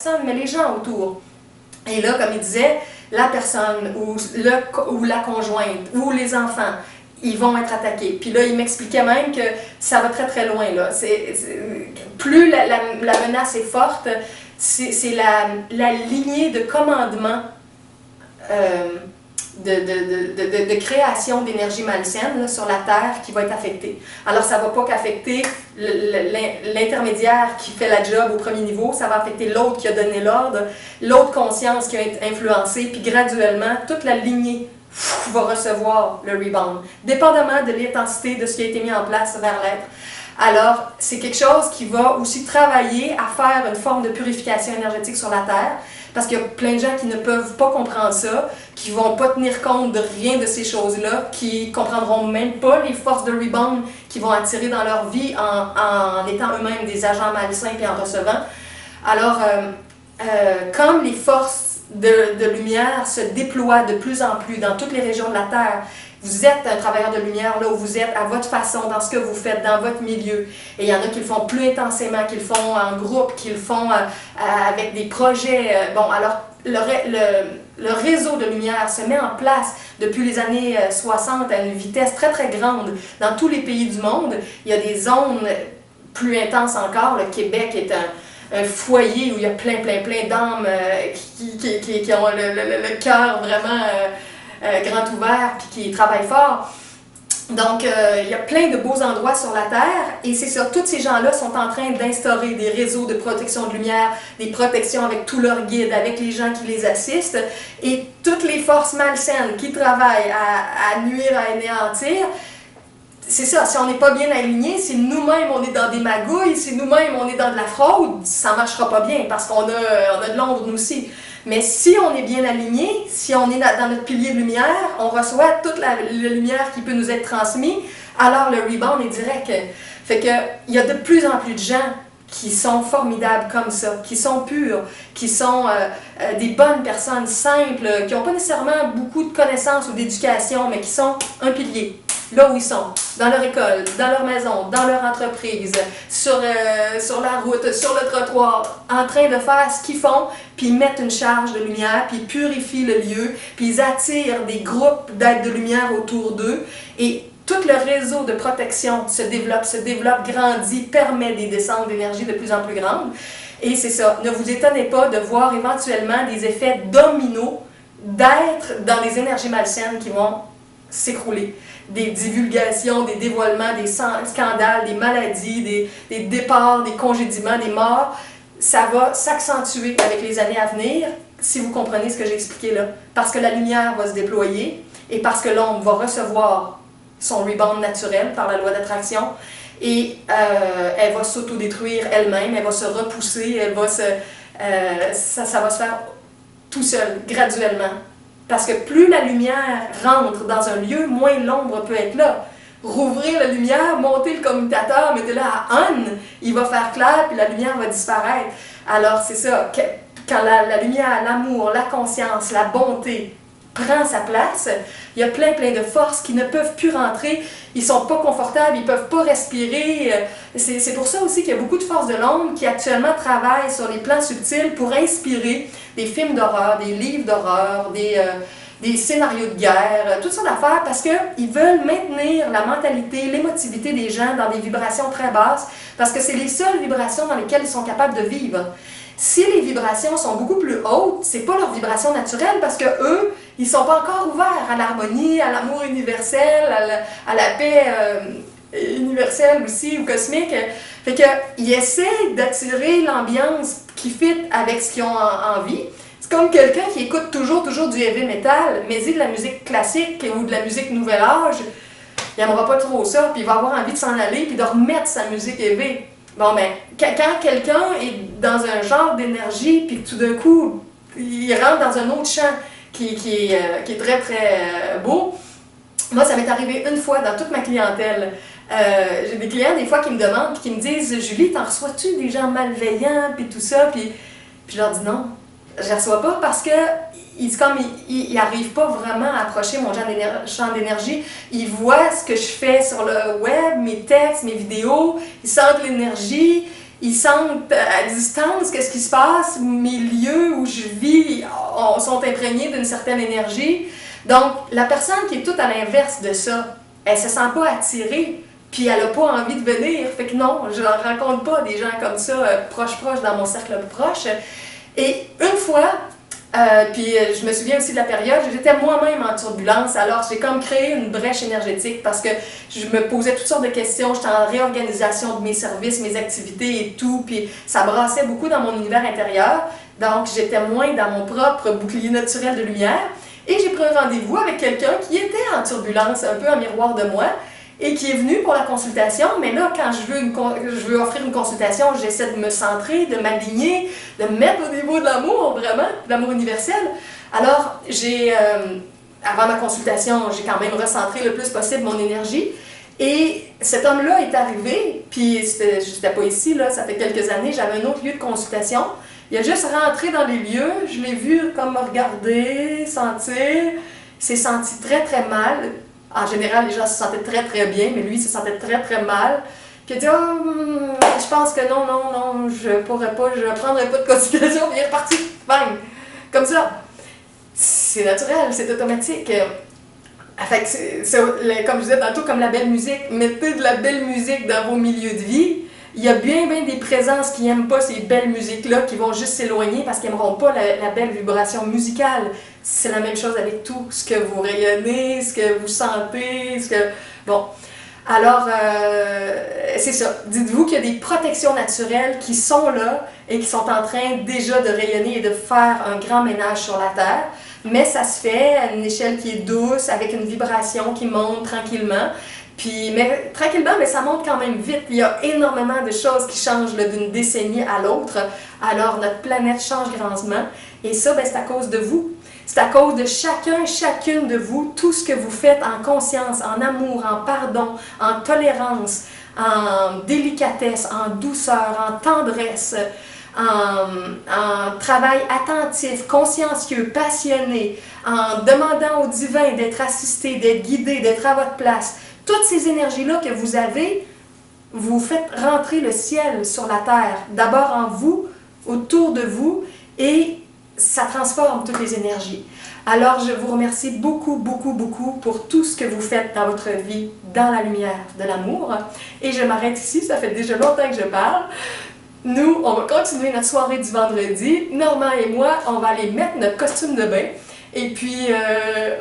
personne, mais les gens autour. Et là, comme il disait, la personne ou la conjointe ou les enfants, ils vont être attaqués. Puis là, il m'expliquait même que ça va très très loin. Là. Plus la menace est forte, c'est la lignée de commandement de création d'énergie malsaine là, sur la Terre qui va être affectée. Alors, ça ne va pas qu'affecter l'intermédiaire qui fait la job au premier niveau, ça va affecter l'autre qui a donné l'ordre, l'autre conscience qui a été influencée, puis graduellement, toute la lignée va recevoir le rebound, dépendamment de l'intensité de ce qui a été mis en place vers l'être. Alors, c'est quelque chose qui va aussi travailler à faire une forme de purification énergétique sur la Terre, parce qu'il y a plein de gens qui ne peuvent pas comprendre ça, qui ne vont pas tenir compte de rien de ces choses-là, qui ne comprendront même pas les forces de rebound qu'ils vont attirer dans leur vie en étant eux-mêmes des agents malsains et en recevant. Alors, comme les forces de lumière se déploient de plus en plus dans toutes les régions de la Terre, vous êtes un travailleur de lumière là où vous êtes à votre façon, dans ce que vous faites, dans votre milieu. Et il y en a qui le font plus intensément, qui le font en groupe, qui le font avec des projets. Bon, alors, le réseau de lumière se met en place depuis les années 60 à une vitesse très, très grande dans tous les pays du monde. Il y a des zones plus intenses encore. Le Québec est un foyer où il y a plein d'âmes qui ont le cœur vraiment grand ouvert puis qui travaillent fort. Donc, il y a plein de beaux endroits sur la Terre et c'est ça, tous ces gens-là sont en train d'instaurer des réseaux de protection de lumière, des protections avec tous leurs guides, avec les gens qui les assistent et toutes les forces malsaines qui travaillent à nuire, à anéantir. C'est ça, si on n'est pas bien aligné, si nous-mêmes on est dans des magouilles, si nous-mêmes on est dans de la fraude, ça ne marchera pas bien parce qu'on a de l'ombre nous aussi. Mais si on est bien aligné, si on est dans notre pilier de lumière, on reçoit toute la lumière qui peut nous être transmise, alors le rebound est direct. Fait que il y a de plus en plus de gens qui sont formidables comme ça, qui sont purs, qui sont des bonnes personnes simples, qui n'ont pas nécessairement beaucoup de connaissances ou d'éducation, mais qui sont un pilier. Là où ils sont, dans leur école, dans leur maison, dans leur entreprise, sur la route, sur le trottoir, en train de faire ce qu'ils font, puis ils mettent une charge de lumière, puis ils purifient le lieu, puis ils attirent des groupes d'êtres de lumière autour d'eux, et tout le réseau de protection se développe, grandit, permet des descentes d'énergie de plus en plus grandes. Et c'est ça, ne vous étonnez pas de voir éventuellement des effets dominos d'êtres dans les énergies malsaines qui vont s'écrouler. Des divulgations, des dévoilements, des scandales, des maladies, des départs, des congédiements, des morts. Ça va s'accentuer avec les années à venir, si vous comprenez ce que j'ai expliqué là. Parce que la lumière va se déployer et parce que l'ombre va recevoir son rebound naturel par la loi d'attraction et elle va s'autodétruire elle-même, elle va se repousser, ça va se faire tout seul, graduellement. Parce que plus la lumière rentre dans un lieu, moins l'ombre peut être là. Rouvrir la lumière, monter le commutateur, mettez-le à on, il va faire clair, puis la lumière va disparaître. Alors c'est ça, quand la lumière, l'amour, la conscience, la bonté prend sa place, il y a plein de forces qui ne peuvent plus rentrer, ils sont pas confortables, ils peuvent pas respirer. C'est pour ça aussi qu'il y a beaucoup de forces de l'ombre qui actuellement travaillent sur les plans subtils pour inspirer des films d'horreur, des livres d'horreur, des scénarios de guerre, toutes sortes d'affaires parce qu'ils veulent maintenir la mentalité, l'émotivité des gens dans des vibrations très basses parce que c'est les seules vibrations dans lesquelles ils sont capables de vivre. Si les vibrations sont beaucoup plus hautes, c'est pas leur vibration naturelle parce que eux, ils sont pas encore ouverts à l'harmonie, à l'amour universel, à la paix universelle aussi ou cosmique. Fait qu'ils essaient d'attirer l'ambiance qui fit avec ce qu'ils ont envie. C'est comme quelqu'un qui écoute toujours du heavy metal, mais dit de la musique classique ou de la musique nouvel âge, il n'aimera pas trop ça, puis il va avoir envie de s'en aller puis de remettre sa musique heavy. Bon, ben, quand quelqu'un est dans un genre d'énergie, puis tout d'un coup, il rentre dans un autre champ qui est très, très beau, moi, ça m'est arrivé une fois dans toute ma clientèle. J'ai des clients, des fois, qui me demandent, puis qui me disent « Julie, t'en reçois-tu des gens malveillants, puis tout ça? » Puis je leur dis « Non, je ne les reçois pas parce que ils n'arrivent pas vraiment à approcher mon champ d'énergie. Ils voient ce que je fais sur le web, mes textes, mes vidéos, ils sentent l'énergie, Ils sentent à distance qu'est-ce qui se passe, mes lieux où je vis sont imprégnés d'une certaine énergie. Donc, la personne qui est tout à l'inverse de ça, elle se sent pas attirée, puis elle n'a pas envie de venir. Fait que non, je ne rencontre pas des gens comme ça, proches dans mon cercle proche. Et une fois, puis je me souviens aussi de la période, j'étais moi-même en turbulence, alors j'ai comme créé une brèche énergétique parce que je me posais toutes sortes de questions, j'étais en réorganisation de mes services, mes activités et tout, puis ça brassait beaucoup dans mon univers intérieur, donc j'étais moins dans mon propre bouclier naturel de lumière, et j'ai pris un rendez-vous avec quelqu'un qui était en turbulence, un peu en miroir de moi, et qui est venu pour la consultation, mais là, quand je veux offrir une consultation, j'essaie de me centrer, de m'aligner, de me mettre au niveau de l'amour, vraiment, de l'amour universel. Alors, avant ma consultation, j'ai quand même recentré le plus possible mon énergie, et cet homme-là est arrivé, puis j'étais pas ici, là, ça fait quelques années, j'avais un autre lieu de consultation. Il a juste rentré dans les lieux, je l'ai vu comme me regarder, sentir, il s'est senti très très mal. En général, les gens se sentaient très très bien, mais lui il se sentait très très mal. Puis il a dit je pense que non, je pourrais pas, je prendrai pas de consultation, puis il est reparti, bang! Comme ça. C'est naturel, c'est automatique. Fait que comme je disais tantôt, comme la belle musique, mettez de la belle musique dans vos milieux de vie. Il y a bien des présences qui n'aiment pas ces belles musiques-là, qui vont juste s'éloigner parce qu'ils n'aimeront pas la belle vibration musicale. C'est la même chose avec tout, ce que vous rayonnez, ce que vous sentez, Bon, alors, c'est ça. Dites-vous qu'il y a des protections naturelles qui sont là et qui sont en train déjà de rayonner et de faire un grand ménage sur la Terre. Mais ça se fait à une échelle qui est douce, avec une vibration qui monte tranquillement. Mais tranquillement, mais ça monte quand même vite. Il y a énormément de choses qui changent d'une décennie à l'autre. Alors, notre planète change grandement. Et ça, c'est à cause de vous. C'est à cause de chacune de vous, tout ce que vous faites en conscience, en amour, en pardon, en tolérance, en délicatesse, en douceur, en tendresse, en travail attentif, consciencieux, passionné, en demandant au divin d'être assisté, d'être guidé, d'être à votre place. Toutes ces énergies-là que vous avez, vous faites rentrer le ciel sur la terre, d'abord en vous, autour de vous, et ça transforme toutes les énergies. Alors, je vous remercie beaucoup pour tout ce que vous faites dans votre vie, dans la lumière de l'amour. Et je m'arrête ici, ça fait déjà longtemps que je parle. Nous, on va continuer notre soirée du vendredi. Normand et moi, on va aller mettre notre costume de bain. Et puis,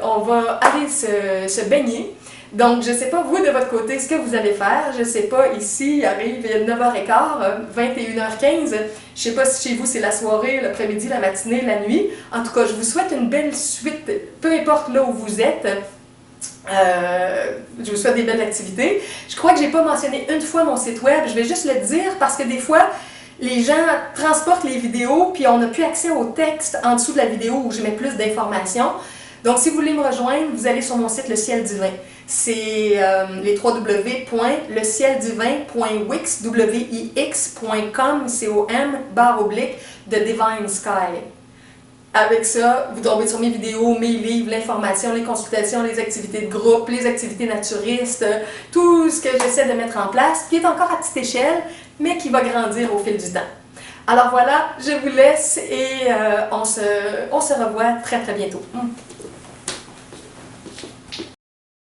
on va aller se baigner. Donc, je ne sais pas, vous, de votre côté, ce que vous allez faire. Je ne sais pas, ici, il arrive 9h15, 21h15. Je ne sais pas si chez vous, c'est la soirée, l'après-midi, la matinée, la nuit. En tout cas, je vous souhaite une belle suite, peu importe là où vous êtes. Je vous souhaite des belles activités. Je crois que je n'ai pas mentionné une fois mon site web. Je vais juste le dire parce que des fois, les gens transportent les vidéos puis on n'a plus accès au texte en dessous de la vidéo où je mets plus d'informations. Donc, si vous voulez me rejoindre, vous allez sur mon site Le Ciel Divin. C'est les www.lecielDivin.wix.com, /The Divine Sky. Avec ça, vous tombez sur mes vidéos, mes livres, l'information, les consultations, les activités de groupe, les activités naturistes, tout ce que j'essaie de mettre en place, qui est encore à petite échelle, mais qui va grandir au fil du temps. Alors voilà, je vous laisse et on se revoit très très bientôt.